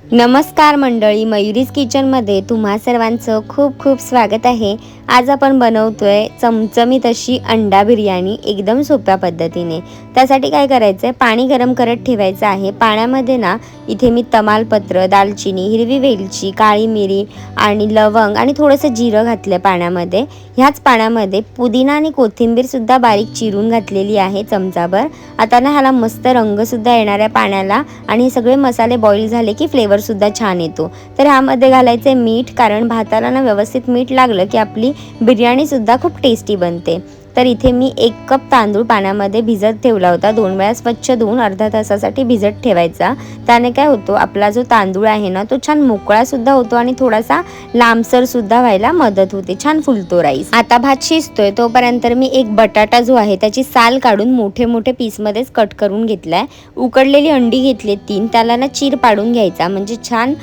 नमस्कार मंडळी, मयुरीज किचनमध्ये तुम्हा सर्वांचं खूप खूप स्वागत आहे। आज आपण बनवतोय चमचमीत अशी अंडा बिर्याणी एकदम सोप्या पद्धतीने। त्यासाठी काय करायचं आहे, पाणी गरम करत ठेवायचं आहे। पाण्यामध्ये ना इथे मी तमालपत्र, दालचिनी, हिरवी वेलची, काळी मिरी आणि लवंग आणि थोडंसं जिरं घातलं पाण्यामध्ये। ह्याच पाण्यामध्ये पुदिना आणि कोथिंबीर सुद्धा बारीक चिरून घातलेली आहे चमचाभर। आता ना ह्याला मस्त रंग सुद्धा येणार आहे पाण्याला आणि हे सगळे मसाले बॉईल झाले की फ्लेवर सुद्धा छान येतो। तर ह्यामध्ये घालायचे मीठ, कारण भाताला ना व्यवस्थित मीठ लागलं की आपली बिर्याणी सुद्धा खूप टेस्टी बनते। तर इथे मी 1 कप तांदूळ पाण्यामध्ये भिजत ठेवला होता। 2 वेळा स्वच्छ धुवून अर्धा तासासाठी भिजत ठेवायचा। त्याने काय होतो, आपला जो तांदूळ आहे ना तो छान मोकळा सुद्धा होतो आणि थोडासा लांबसर सुद्धा व्हायला मदत होते, छान फुलतो राईस। आता भात शिजतोय तोपर्यंत मी एक बटाटा जो आहे त्याची साल काढून मोठे मोठे पीसमध्येच कट करून घेतलाय। उकडलेली अंडी घेतली 3, त्याला ना चीर पाडून घ्यायचा, म्हणजे छान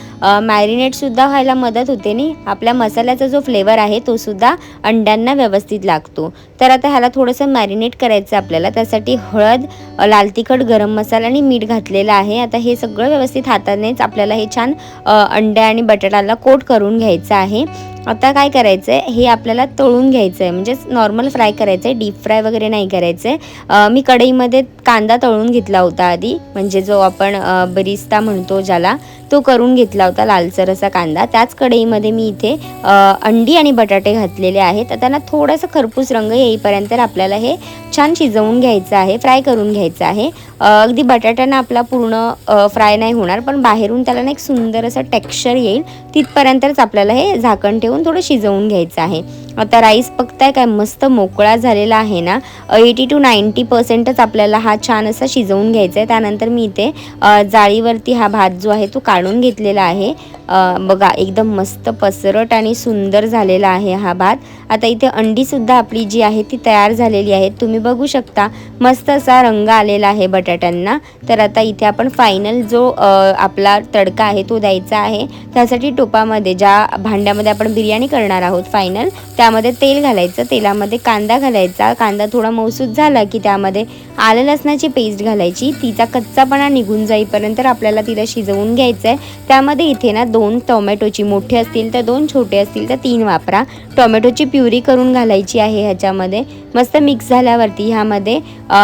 मॅरिनेट सुद्धा व्हायला मदत होते नी आपल्या मसाल्याचा जो फ्लेवर आहे तो सुद्धा अंड्यांना व्यवस्थित लागतो। तर आता ह्याला थोडंसं मॅरिनेट करायचं आपल्याला। त्यासाठी हळद, लाल तिखट, गरम मसाला आणि मीठ घातलेलं आहे। आता हे सगळं व्यवस्थित हातानेच आपल्याला हे छान अंडे आणि बटाट्याला कोट करून घ्यायचं आहे। आता काय करायचं आहे, हे आपल्याला तळून घ्यायचं आहे, म्हणजे नॉर्मल फ्राय करायचं आहे, डीप फ्राय वगैरे नाही करायचं आहे। मी कढईमध्ये कांदा तळून घेतला होता आधी, म्हणजे जो आपण बरिस्ता म्हणतो ज्याला, तो करून घेतला होता लालसर असा कांदा। त्याच कढईमध्ये मी इथे अंडी आणि बटाटे घातलेले आहेत। आता ना थोडासा खरपूस रंग येईपर्यंत आपल्याला हे छान शिजवून घ्यायचं आहे, फ्राय करून घ्यायचं आहे। अगदी बटाट्यानं आपला पूर्ण फ्राय नाही होणार, पण बाहेरून त्याला ना एक सुंदर असं टेक्स्चर येईल तिथपर्यंतच आपल्याला हे झाकण ठेवून थोडं शिजवून घ्यायचं आहे। आता राईस बघताय काय मस्त मोकळा झालेला आहे ना, 80 to 90% आपल्याला हा छान असा शिजवून घ्यायचा आहे। त्यानंतर मी इथे जाळीवरती हा भात जो आहे तो काढून घेतलेला आहे। बघा एकदम मस्त पसरट आणि सुंदर झालेला आहे हा भात। आता इथे अंडी सुद्धा आपली जी आहे ती तयार झालेली आहे, तुम्ही बघू शकता मस्त असा रंग आलेला आहे बटाट्यांना। तर आता इथे आपण फायनल जो आपला तडका आहे तो द्यायचा आहे। त्यासाठी टोपामध्ये, ज्या भांड्यामध्ये आपण बिर्याणी करणार आहोत फायनल, त्यामध्ये तेल घालायचं। तेलामध्ये कांदा घालायचा। कांदा थोडा मऊसूत झाला की त्यामध्ये आलं लसणाची पेस्ट घालायची। तिचा कच्चापणा निघून जाईपर्यंत आपल्याला तिला शिजवून घ्यायचं आहे। त्यामध्ये इथे ना 2 टोमॅटोची, मोठे असतील तर 2, छोटे असतील तर 3 वापरा, टोमॅटोची प्युरी करून घालायची आहे ह्याच्यामध्ये। मस्त मिक्स झाल्यावरती ह्यामध्ये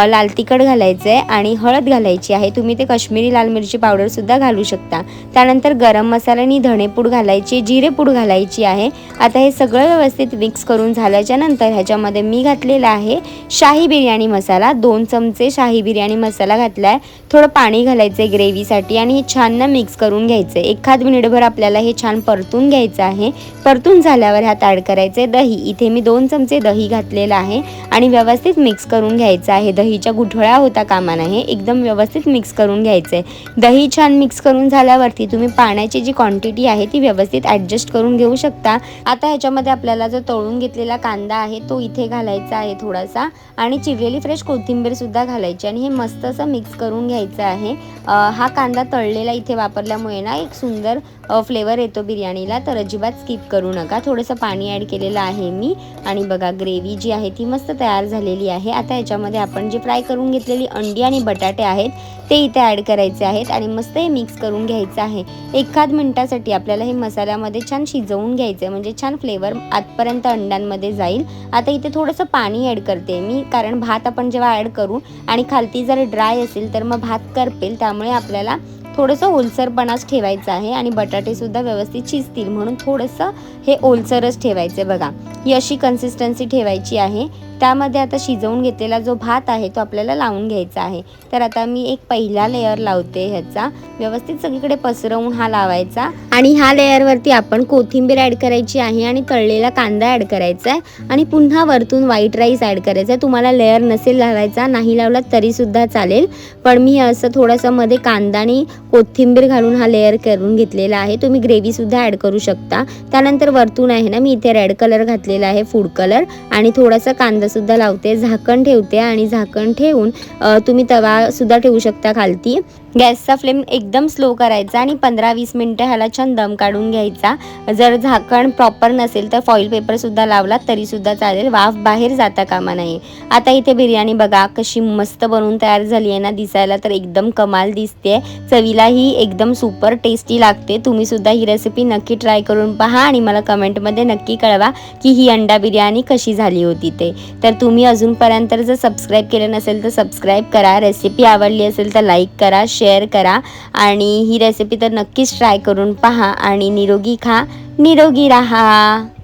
लाल तिखट घालायचं आहे आणि हळद घालायची आहे। तुम्ही ते काश्मीरी लाल मिरची पावडर सुद्धा घालू शकता। त्यानंतर गरम मसाला आणि धणेपूड घालायची, जिरेपूड घालायची आहे। आता हे सगळं व्यवस्थित मिक्स करून झाल्याच्या नंतर ह्याच्यामध्ये मी घातलेला आहे शाही बिर्याणी मसाला। 2 चमचे शाही बिर्याणी मसाला घातलाय। थोडं पाणी घालायचं आहे ग्रेव्हीसाठी आणि हे छान ना मिक्स करून घ्यायचं आहे। 1 मिनिटभर आपल्याला हे छान परतून घ्यायचं आहे। परतून झाल्यावर ह्यात ॲड करायचं आहे दही। इथे मी 2 चमचे दही घातलेलं आहे आणि व्यवस्थित मिक्स करून घ्यायचं आहे। दहीच्या गुठळ्या होता कामा नये, एकदम व्यवस्थित मिक्स करून घ्यायचं आहे। दही छान मिक्स करून झाल्यावरती तुम्ही पाण्याची जी क्वांटिटी आहे ती व्यवस्थित ॲडजस्ट करून घेऊ शकता। आता ह्याच्यामध्ये आपल्याला जो तळून घेतलेला कांदा आहे तो इथे घालायचा आहे थोडासा, आणि चिरलेली फ्रेश कोथिंबीर सुद्धा घालायची आणि हे मस्त असं मिक्स करून घ्यायचं आहे। हा कांदा तळलेला इथे वापरल्यामुळे ना एक सुंदर फ्लेवर येतो बिर्याणीला, तर अजिबात स्किप करू नका। थोडंसं पाणी ॲड केलेलं आहे मी आणि बघा ग्रेव्ही जी आहे ती मस्त तयार झालेली आहे। आता ह्याच्यामध्ये आपण जी फ्राय करून घेतलेली अंडी आणि बटाटे आहेत ते इथे ॲड करायचे आहेत आणि मस्त हे मिक्स करून घ्यायचं आहे। 1 मिनिटासाठी आपल्याला हे मसाल्यामध्ये छान शिजवून घ्यायचं आहे, म्हणजे छान फ्लेवर आतपर्यंत अंड्यांमध्ये जाईल। आता इथे थोडंसं पाणी ॲड करते मी, कारण भात आपण जेव्हा ॲड करू आणि खालती जर ड्राय असेल तर मग भात करपेल, त्यामुळे आपल्याला थोडंसं ओलसरपणाच ठेवायचं आहे आणि बटाटे सुद्धा व्यवस्थित शिजतील म्हणून थोडंसं हे ओलसरच ठेवायचं। बघा ही अशी कन्सिस्टन्सी ठेवायची आहे। त्यामध्ये आता शिजवून घेतलेला जो भात आहे तो आपल्याला लावून घ्यायचा आहे। तर आता मी एक पहिला लेयर लावते ह्याचा, व्यवस्थित सगळीकडे पसरवून हा लावायचा आणि ह्या लेयरवरती आपण कोथिंबीर ॲड करायची आहे आणि तळलेला कांदा ॲड करायचा आहे आणि पुन्हा वरतून व्हाईट राईस ॲड करायचा आहे। तुम्हाला लेयर नसेल लावायचा, नाही लावला तरी सुद्धा चालेल, पण मी असं थोडंसं मध्ये कांदा आणि कोथिंबीर घालून हा लेयर करून घेतलेला आहे। तुम्ही ग्रेव्ही सुद्धा ॲड करू शकता। त्यानंतर वरतून आहे ना मी इथे रेड कलर घातलेला आहे, फूड कलर, आणि थोडासा कांदा सुद्धा लावते, झाकण ठेवते आणि झाकण ठेवून तुम्ही तवा सुद्धा ठेवू शकता खालती। गॅसचा फ्लेम एकदम स्लो करायचा आणि 15-20 मिनटं ह्याला छान दम काढून घ्यायचा. जर झाकण प्रॉपर नसेल तर फॉईल पेपरसुद्धा लावला तरीसुद्धा चालेल, वाफ बाहेर जाता कामा नये. आता इथे बिर्याणी बघा कशी मस्त बनवून तयार झाली आहे ना, दिसायला तर एकदम कमाल दिसते, चवीलाही एकदम सुपर टेस्टी लागते. तुम्हीसुद्धा ही रेसिपी नक्की ट्राय करून पहा आणि मला कमेंटमध्ये नक्की कळवा की ही अंडा बिर्याणी कशी झाली होती ते. तर तुम्ही अजूनपर्यंत जर सबस्क्राईब केलं नसेल तर सबस्क्राईब करा. रेसिपी आवडली असेल तर लाईक करा, शेअर करा आणि ही रेसिपी तर नक्कीच ट्राय करून पहा आणि निरोगी खा, निरोगी राहा.